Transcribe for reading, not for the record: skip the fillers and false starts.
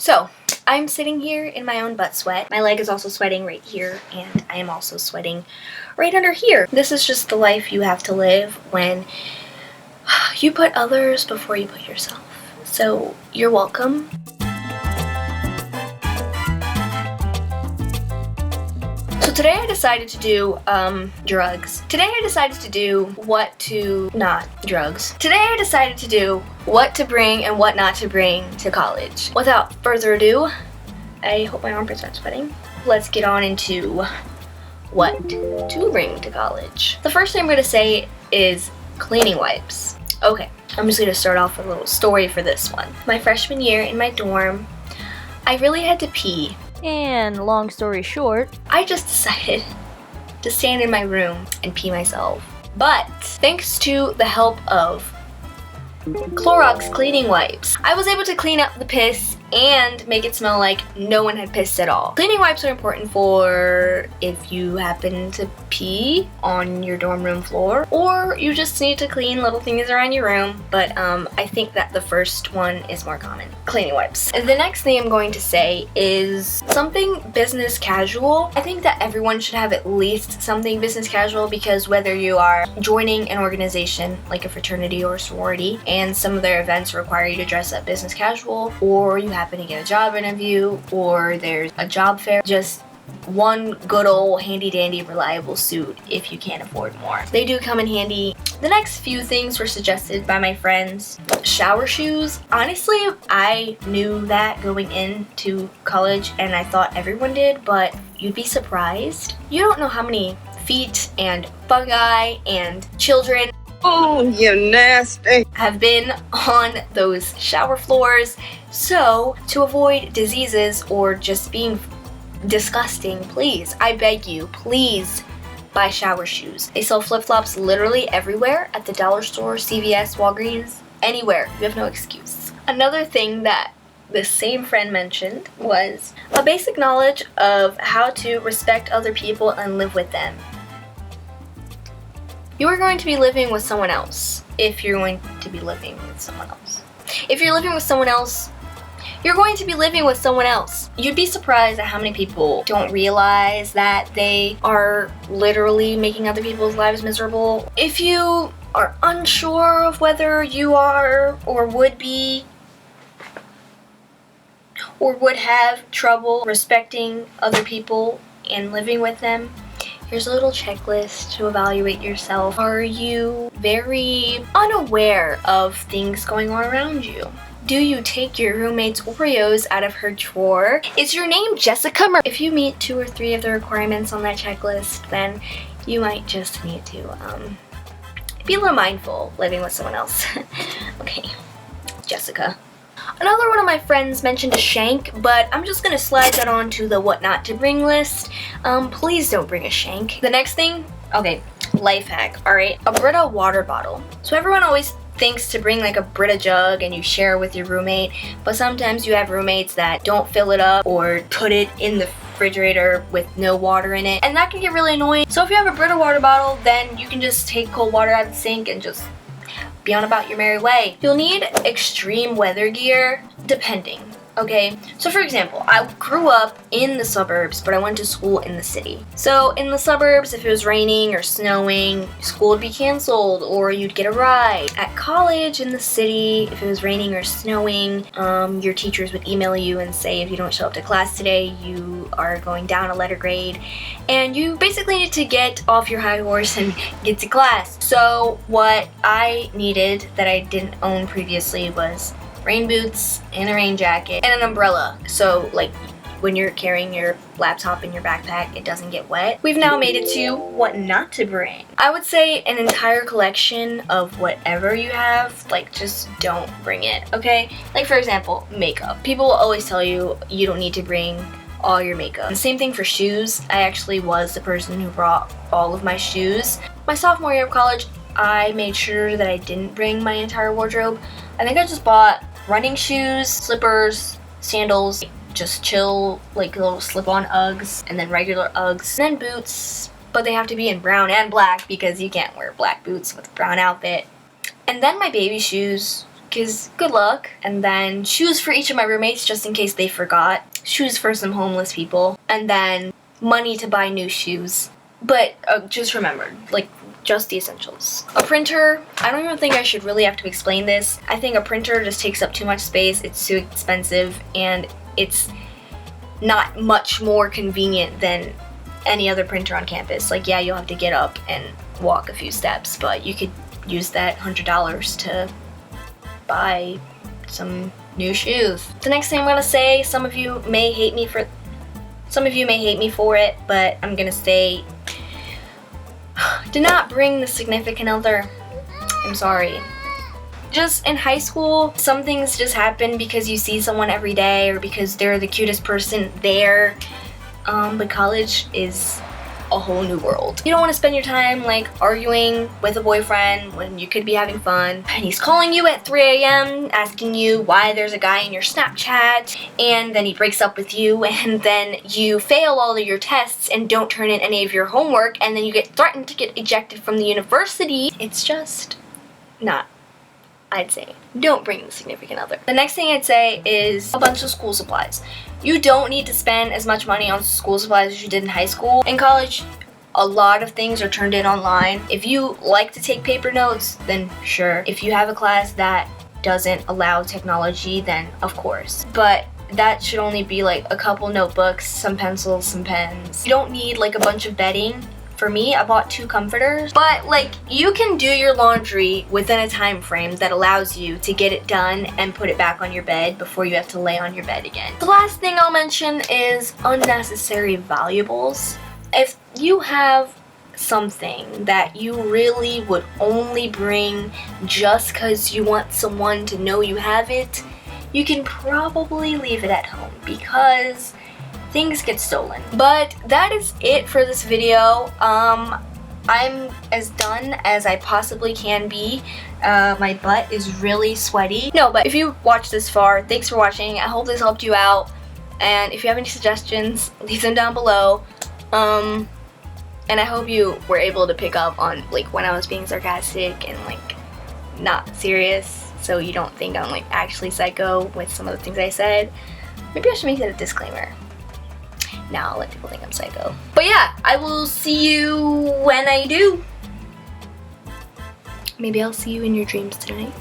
So, I'm sitting here in my own butt sweat. My leg is also sweating right here, and I am also sweating right under here. This is just the life you have to live when you put others before you put yourself. So, you're welcome. So today I decided to do drugs. Today I decided to do not drugs. Today I decided to do what to bring and what not to bring to college. Without further ado, I hope my armpits aren't sweating. Let's get on into what to bring to college. The first thing I'm going to say is cleaning wipes. Okay, I'm just going to start off with a little story for this one. My freshman year in my dorm, I really had to pee. And long story short, I just decided to stand in my room and pee myself. But thanks to the help of Clorox cleaning wipes, I was able to clean up the piss and make it smell like no one had pissed at all. Cleaning wipes are important for if you happen to pee on your dorm room floor, or you just need to clean little things around your room, but I think that the first one is more common. Cleaning wipes. And the next thing I'm going to say is something business casual. I think that everyone should have at least something business casual, because whether you are joining an organization like a fraternity or a sorority and some of their events require you to dress up business casual, or you happen to get a job interview, or there's a job fair, just one good old handy dandy reliable suit if you can't afford more. They do come in handy. The next few things were suggested by my friends. Shower shoes. Honestly, I knew that going into college and I thought everyone did, but you'd be surprised. You don't know how many feet and fungi and children you nasty have been on those shower floors. So to avoid diseases or just being disgusting, please, I beg you, please buy shower shoes. They sell flip-flops literally everywhere, at the dollar store, CVS, Walgreens, anywhere. You have no excuse. Another thing that this same friend mentioned was a basic knowledge of how to respect other people and live with them. You are going to be living with someone else if you're going to be living with someone else. If you're living with someone else, you're going to be living with someone else. You'd be surprised at how many people don't realize that they are literally making other people's lives miserable. If you are unsure of whether you are or would be or would have trouble respecting other people and living with them, here's a little checklist to evaluate yourself. Are you very unaware of things going on around you? Do you take your roommate's Oreos out of her drawer? Is your name Jessica? If you meet 2 or 3 of the requirements on that checklist, then you might just need to be a little mindful living with someone else. Okay, Jessica. Another one of my friends mentioned a shank, but I'm just gonna slide that on to the what not to bring list. Please don't bring a shank. The next thing, okay, life hack, all right, a Brita water bottle. So everyone always thinks to bring like a Brita jug and you share with your roommate, but sometimes you have roommates that don't fill it up or put it in the refrigerator with no water in it, and that can get really annoying. So if you have a Brita water bottle, then you can just take cold water out of the sink and just be on about your merry way. You'll need extreme weather gear, depending. Okay, so for example, I grew up in the suburbs, but I went to school in the city. So in the suburbs, if it was raining or snowing, school would be canceled or you'd get a ride. At college in the city, if it was raining or snowing, your teachers would email you and say if you don't show up to class today, you are going down a letter grade. And you basically need to get off your high horse and get to class. So what I needed that I didn't own previously was rain boots and a rain jacket and an umbrella, so like when you're carrying your laptop in your backpack, it doesn't get wet. We've now made it to what not to bring. I would say an entire collection of whatever you have, like just don't bring it, okay? Like for example, makeup. People will always tell you you don't need to bring all your makeup. And same thing for shoes. I actually was the person who brought all of my shoes. My sophomore year of college, I made sure that I didn't bring my entire wardrobe. I think I just bought running shoes, slippers, sandals, just chill, like little slip-on Uggs, and then regular Uggs, and then boots, but they have to be in brown and black because you can't wear black boots with a brown outfit. And then my baby shoes, because good luck. And then shoes for each of my roommates just in case they forgot. Shoes for some homeless people. And then money to buy new shoes. But just remember, like, just the essentials. A printer, I don't even think I should really have to explain this. I think a printer just takes up too much space, it's too expensive, and it's not much more convenient than any other printer on campus. Like, yeah, you'll have to get up and walk a few steps, but you could use that $100 to buy some new shoes. The next thing I'm gonna say, some of you may hate me for it, but I'm gonna say, do not bring the significant other. I'm sorry. Just in high school, some things just happen because you see someone every day or because they're the cutest person there. But college is a whole new world. You don't want to spend your time like arguing with a boyfriend when you could be having fun. And he's calling you at 3 a.m. asking you why there's a guy in your Snapchat, and then he breaks up with you, and then you fail all of your tests and don't turn in any of your homework, and then you get threatened to get ejected from the university. It's just not, I'd say, don't bring the significant other. The next thing I'd say is a bunch of school supplies. You don't need to spend as much money on school supplies as you did in high school. In college, a lot of things are turned in online. If you like to take paper notes, then sure. If you have a class that doesn't allow technology, then of course. But that should only be like a couple notebooks, some pencils, some pens. You don't need like a bunch of bedding. For me, I bought 2 comforters, but like you can do your laundry within a time frame that allows you to get it done and put it back on your bed before you have to lay on your bed again. The last thing I'll mention is unnecessary valuables. If you have something that you really would only bring just because you want someone to know you have it, you can probably leave it at home because things get stolen. But that is it for this video. I'm as done as I possibly can be. My butt is really sweaty. No, but if you watched this far, thanks for watching. I hope this helped you out. And if you have any suggestions, leave them down below. And I hope you were able to pick up on like when I was being sarcastic and like not serious, so you don't think I'm like actually psycho with some of the things I said. Maybe I should make that a disclaimer. Now I'll let people think I'm psycho. But yeah, I will see you when I do. Maybe I'll see you in your dreams tonight.